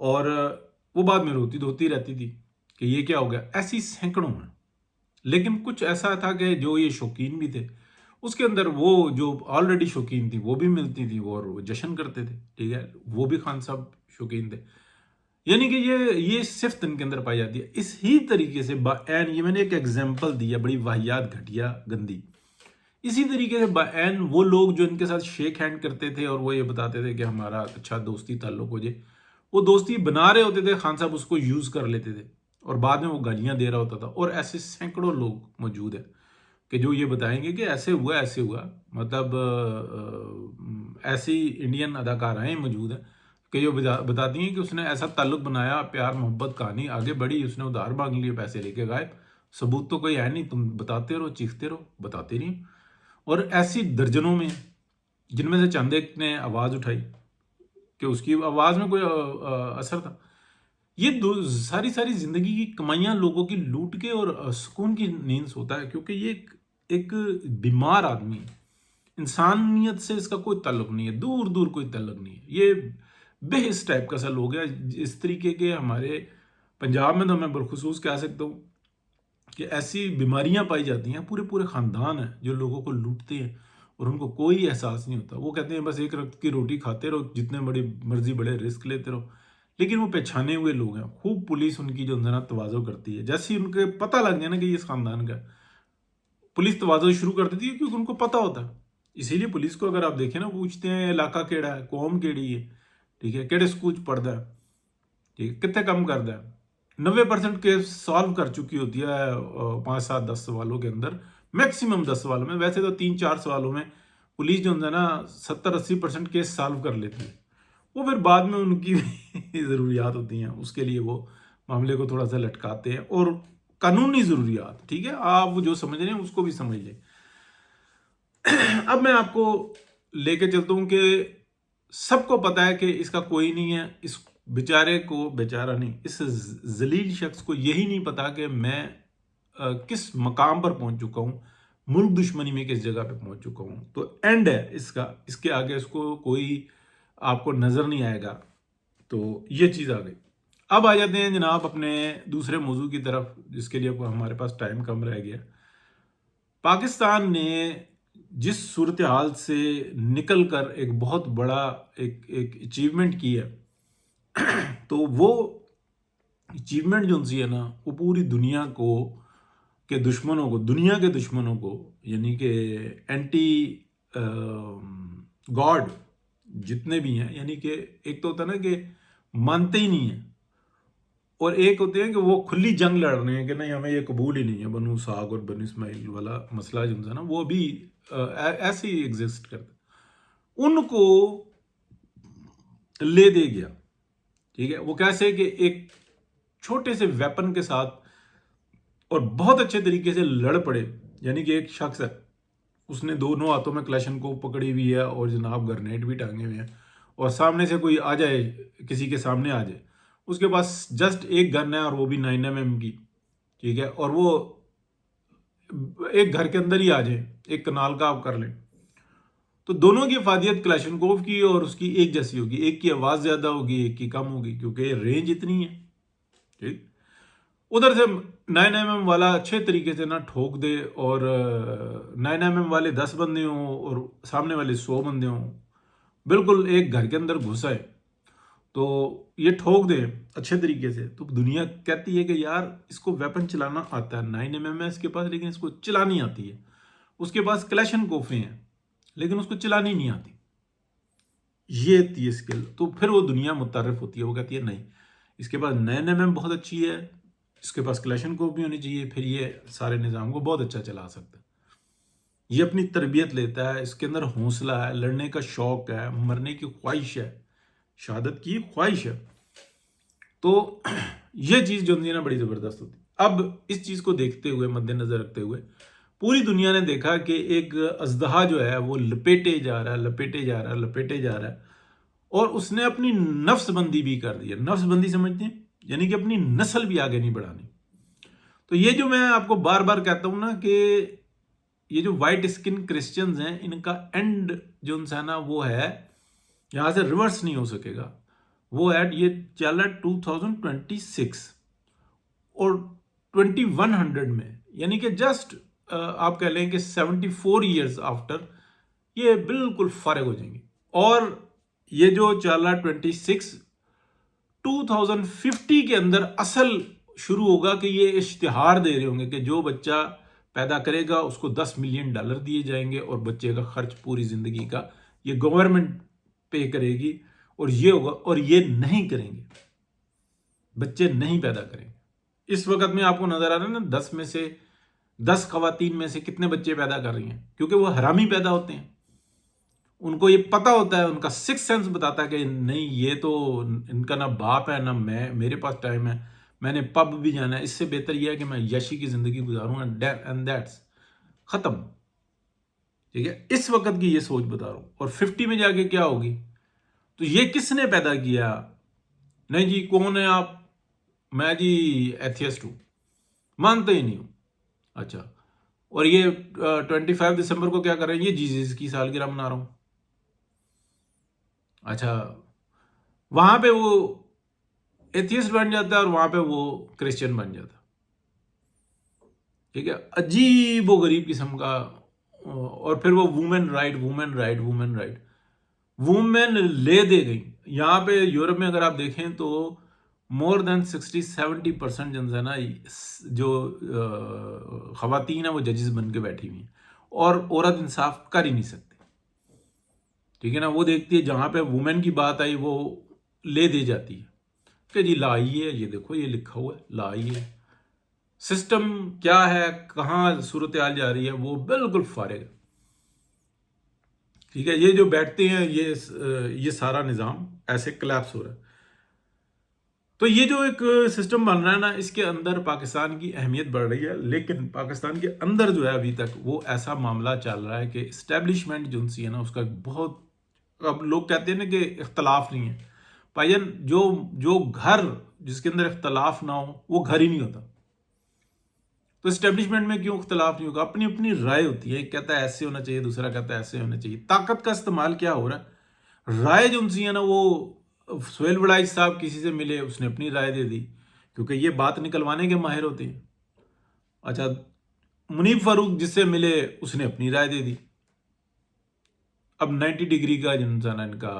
اور وہ بعد میں روتی دھوتی رہتی تھی کہ یہ کیا ہو گیا. ایسی سینکڑوں ہیں. لیکن کچھ ایسا تھا کہ جو یہ شوقین بھی تھے اس کے اندر وہ جو آلریڈی شوقین تھی وہ بھی ملتی تھی اور وہ جشن کرتے تھے. ٹھیک ہے, وہ بھی خان صاحب شوقین تھے. یعنی کہ یہ صفت ان کے اندر پائی جاتی ہے. اس ہی طریقے سے بعین, یہ میں نے ایک ایگزامپل دی ہے بڑی واہیات, گھٹیا, گندی. اسی طریقے سے بعین وہ لوگ جو ان کے ساتھ شیک ہینڈ کرتے تھے اور وہ یہ بتاتے تھے کہ ہمارا اچھا دوستی تعلق ہو جائے, وہ دوستی بنا رہے ہوتے تھے, خان صاحب اس کو یوز کر لیتے تھے اور بعد میں وہ گالیاں دے رہا ہوتا تھا. اور ایسے سینکڑوں لوگ موجود ہیں کہ جو یہ بتائیں گے کہ ایسے ہوا. مطلب ایسی انڈین اداکارائیں موجود ہیں کہ جو بتاتی ہیں کہ اس نے ایسا تعلق بنایا, پیار محبت, کہانی آگے بڑھی, اس نے ادھار مانگ لیے, پیسے لے کے غائب, ثبوت تو کوئی ہے نہیں, تم بتاتے رہو, چیختے رہو, بتاتے نہیں. اور ایسی درجنوں میں جن میں سے چند ایک نے آواز اٹھائی کہ اس کی آواز میں کوئی اثر تھا. یہ ساری زندگی کی کمائیاں لوگوں کی لوٹ کے اور سکون کی نیند سوتا ہے, کیونکہ یہ ایک بیمار آدمی ہے. انسانیت سے اس کا کوئی تعلق نہیں ہے, دور دور کوئی تعلق نہیں ہے. یہ بے حس ٹائپ کا سا لوگ ہے. اس طریقے کے ہمارے پنجاب میں تو میں بالخصوص کہہ سکتا ہوں کہ ایسی بیماریاں پائی جاتی ہیں, پورے خاندان ہیں جو لوگوں کو لوٹتے ہیں اور ان کو کوئی احساس نہیں ہوتا. وہ کہتے ہیں بس ایک وقت کی روٹی کھاتے رہو, جتنے بڑی مرضی بڑے رسک لیتے رہو. لیکن وہ پہچانے ہوئے لوگ ہیں. خوب پولیس ان کی جو ذرا توازو کرتی ہے, جیسے ان کے پتہ لگ جائے نا کہ یہ اس خاندان کا, پولیس توازو شروع کر دیتی ہے کیونکہ ان کو پتہ ہوتا ہے. اسی لیے پولیس کو اگر آپ دیکھیں نا, پوچھتے ہیں علاقہ کیڑا ہے, قوم کیڑی ہے, ٹھیک ہے, کیڑے سکول پڑھتا ہے, ٹھیک ہے, کتنے کم کرتا ہے. 90% کیس سالو کر چکی ہوتی ہے 5 7 10 سوالوں کے اندر, میکسیمم 10 سوالوں میں. ویسے تو 3 4 سوالوں میں پولیس جو ہے نا 70 80% کیس سالو کر لیتی ہے. وہ پھر بعد میں ان کی ضروریات ہوتی ہیں, اس کے لیے وہ معاملے کو تھوڑا سا لٹکاتے ہیں. اور قانونی ضروریات, ٹھیک ہے, آپ جو سمجھ رہے ہیں اس کو بھی سمجھ لیں. اب میں آپ کو لے کے چلتا ہوں کہ سب کو پتا ہے کہ اس کا کوئی نہیں ہے. اس بیچارے کو, بیچارہ نہیں, اس ذلیل شخص کو یہی نہیں پتا کہ میں کس مقام پر پہنچ چکا ہوں, ملک دشمنی میں کس جگہ پہ پہنچ چکا ہوں. تو اینڈ ہے اس کا, اس کے آگے اس کو کوئی آپ کو نظر نہیں آئے گا. تو یہ چیز آ گئی. اب آ جاتے ہیں جناب اپنے دوسرے موضوع کی طرف, جس کے لیے ہمارے پاس ٹائم کم رہ گیا. پاکستان نے جس صورتحال سے نکل کر ایک بہت بڑا ایک اچیومنٹ کی ہے, تو وہ اچیومنٹ جو سی ہے نا, وہ پوری دنیا کو کے دشمنوں کو, دنیا کے دشمنوں کو, یعنی کہ اینٹی گاڈ جتنے بھی ہیں, یعنی کہ ایک تو ہوتا ہے نا کہ مانتے ہی نہیں ہیں, اور ایک ہوتے ہیں کہ وہ کھلی جنگ لڑ رہے ہیں کہ نہیں ہمیں یہ قبول ہی نہیں ہے. بنو اسحاق اور بنو اسماعیل والا مسئلہ جو ہے نا, وہ بھی ایسے ہی ایگزسٹ کرتا. ان کو لے دے گیا, ٹھیک ہے. وہ کیسے کہ ایک چھوٹے سے ویپن کے ساتھ اور بہت اچھے طریقے سے لڑ پڑے. یعنی کہ ایک شخص ہے, اس نے دونوں ہاتھوں میں کلاشن کو پکڑی ہوئی ہے اور جناب گرنیٹ بھی ٹانگے ہوئے ہیں, اور سامنے سے کوئی آ جائے, کسی کے سامنے آ جائے, اس کے پاس جسٹ ایک گن ہے اور وہ بھی 9mm کی, ٹھیک ہے, اور وہ ایک گھر کے اندر ہی آ جائے, ایک کنال کا آپ کر لیں, تو دونوں کی افادیت کلاشنکوف کی اور اس کی ایک جیسی ہوگی. ایک کی آواز زیادہ ہوگی, ایک کی کم ہوگی, کیونکہ رینج اتنی ہے, ٹھیک. ادھر سے 9mm والا اچھے طریقے سے نہ ٹھوک دے, اور 9mm والے 10 بندے ہوں اور سامنے والے 100 بندے ہوں, بالکل ایک گھر کے اندر گھس آئے تو یہ ٹھوک دے اچھے طریقے سے, تو دنیا کہتی ہے کہ یار اس کو ویپن چلانا آتا ہے, 9mm ہے اس کے پاس لیکن اس کو چلانی آتی ہے. اس کے پاس کلیشن کوفیں ہیں لیکن اس کو چلانی نہیں آتی. یہ تھی اسکل. تو پھر وہ دنیا متعارف ہوتی ہے, وہ کہتی ہے نہیں اس کے پاس 9mm بہت اچھی ہے, اس کے پاس کلیشن کوف بھی ہونی چاہیے, پھر یہ سارے نظام کو بہت اچھا چلا سکتا ہے. یہ اپنی تربیت لیتا ہے, اس کے اندر حوصلہ ہے, لڑنے کا شوق ہے, مرنے کی خواہش ہے, شہادت کی خواہش ہے. تو یہ چیز جو ہے نا بڑی زبردست ہوتی. اب اس چیز کو دیکھتے ہوئے, مد نظر رکھتے ہوئے, پوری دنیا نے دیکھا کہ ایک اژدہا جو ہے وہ لپیٹے جا رہا ہے, اور اس نے اپنی نفس بندی بھی کر دی ہے. نفس بندی سمجھتے ہیں, یعنی کہ اپنی نسل بھی آگے نہیں بڑھانی. تو یہ جو میں آپ کو بار بار کہتا ہوں نا کہ یہ جو وائٹ اسکن کرسچنز ہیں, ان کا اینڈ جو ہے نا وہ ہے, یہاں سے ریورس نہیں ہو سکے گا. وہ ایڈ یہ چل رہا ہے 2026 اور 2100 میں، یعنی کہ جسٹ آپ کہہ لیں کہ 74 ایئرز آفٹر یہ بالکل فارغ ہو جائیں گے. اور یہ جو چل رہا ہے 2050 کے اندر اصل شروع ہوگا کہ یہ اشتہار دے رہے ہوں گے کہ جو بچہ پیدا کرے گا اس کو $10 ملین دیے جائیں گے اور بچے کا خرچ پوری زندگی کا یہ گورنمنٹ پے کرے گی. اور یہ ہوگا، اور یہ نہیں کریں گے، بچے نہیں پیدا کریں گے. اس وقت میں آپ کو نظر آ رہا ہے نا 10 خواتین میں سے کتنے بچے پیدا کر رہی ہیں، کیونکہ وہ حرامی پیدا ہوتے ہیں. ان کو یہ پتا ہوتا ہے، ان کا سکس سینس بتاتا ہے کہ نہیں یہ تو ان کا نہ باپ ہے نہ میرے پاس ٹائم ہے، میں نے پب بھی جانا ہے، اس سے بہتر یہ ہے کہ میں یشی کی زندگی گزاروں اینڈ دیٹس ختم. ٹھیک ہے، اس وقت کی یہ سوچ بتا رہا ہوں. اور 50 میں جا کے کیا ہوگی؟ تو یہ کس نے پیدا کیا؟ نہیں جی کون ہے آپ؟ میں جی ایتھیسٹ ہوں، مانتا ہی نہیں ہوں. اچھا، اور یہ 25 دسمبر کو کیا کر رہے ہیں؟ یہ جیزس کی سالگرہ منا رہا ہوں. اچھا، وہاں پہ وہ ایتھیسٹ بن جاتا ہے اور وہاں پہ وہ کرسچن بن جاتا ہے. ٹھیک ہے، عجیب و غریب قسم کا. اور پھر وہ وومن رائٹ وومن لے دے گئی. یہاں پہ یورپ میں اگر آپ دیکھیں تو مور دین 60-70% جو نا جو خواتین ہیں وہ ججز بن کے بیٹھی ہوئی ہیں، اور عورت انصاف کر ہی نہیں سکتی. ٹھیک ہے نا، وہ دیکھتی ہے جہاں پہ وومن کی بات آئی وہ لے دی جاتی ہے کہ جی لا ہی ہے، یہ دیکھو یہ لکھا ہوا ہے لا ہی ہے. سسٹم کیا ہے، کہاں صورتحال جا رہی ہے، وہ بالکل فارغ ہے. ٹھیک ہے، یہ جو بیٹھتے ہیں یہ سارا نظام ایسے کلیپس ہو رہا ہے. تو یہ جو ایک سسٹم بن رہا ہے نا، اس کے اندر پاکستان کی اہمیت بڑھ رہی ہے، لیکن پاکستان کے اندر جو ہے ابھی تک وہ ایسا معاملہ چل رہا ہے کہ اسٹیبلشمنٹ جو سی ہے نا اس کا بہت، اب لوگ کہتے ہیں نا کہ اختلاف نہیں ہے. بھائی جان جو گھر جس کے اندر اختلاف نہ ہو وہ گھر ہی نہیں ہوتا. تو اسٹیبلشمنٹ میں کیوں اختلاف نہیں ہوگا؟ اپنی اپنی رائے ہوتی ہے، ایک کہتا ہے ایسے ہونا چاہیے، دوسرا کہتا ہے ایسے ہونا چاہیے. طاقت کا استعمال کیا ہو رہا ہے؟ رائے جو سی ہے نا، وہ سہیل وڑائی صاحب کسی سے ملے، اس نے اپنی رائے دے دی کیونکہ یہ بات نکلوانے کے ماہر ہوتے ہیں. اچھا، منیب فاروق جس سے ملے اس نے اپنی رائے دے دی. اب 90 ڈگری کا جو انسان ان کا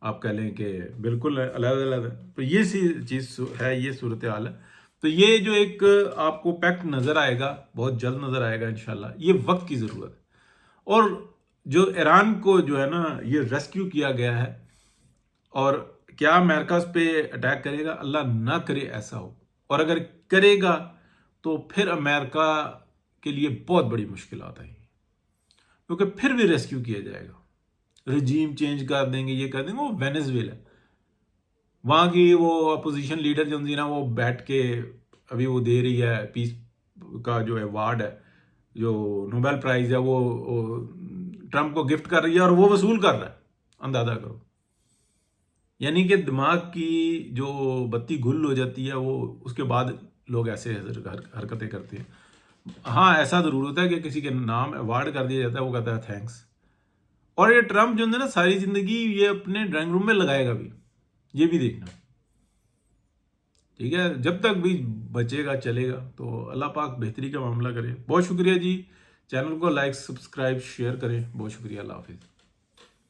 آپ کہہ لیں کہ بالکل علیحدہ علیحدہ. تو یہ سی چیز ہے، یہ صورتحال ہے. تو یہ جو ایک آپ کو پیکٹ نظر آئے گا، بہت جلد نظر آئے گا انشاءاللہ. یہ وقت کی ضرورت ہے. اور جو ایران کو جو ہے نا یہ ریسکیو کیا گیا ہے، اور کیا امریکہ اس پہ اٹیک کرے گا؟ اللہ نہ کرے ایسا ہو. اور اگر کرے گا تو پھر امریکہ کے لیے بہت بڑی مشکلات آئیں گی، کیونکہ پھر بھی ریسکیو کیا جائے گا. رجیم چینج کر دیں گے، یہ کر دیں گے. وہ وینیزویلا وہاں کی وہ اپوزیشن لیڈر جو نا وہ بیٹھ کے ابھی وہ دے رہی ہے پیس کا جو ایوارڈ ہے، جو نوبیل پرائز ہے، وہ ٹرمپ کو گفٹ کر رہی ہے اور وہ وصول کر رہا ہے. اندازہ کرو، یعنی کہ دماغ کی جو بتی گل ہو جاتی ہے وہ اس کے بعد لوگ ایسے حرکتیں کرتے ہیں. ہاں ایسا ضرور ہوتا ہے کہ کسی کے نام ایوارڈ کر دیا جاتا ہے، وہ کہتا ہے تھینکس. اور یہ ٹرمپ جو ہے نا ساری زندگی یہ اپنے ڈرائنگ روم میں لگائے گا بھی، یہ بھی دیکھنا. ٹھیک ہے، جب تک بھی بچے گا چلے گا. تو اللہ پاک بہتری کا معاملہ کرے. بہت شکریہ جی. چینل کو لائک سبسکرائب شیئر کریں. بہت شکریہ. اللہ حافظ.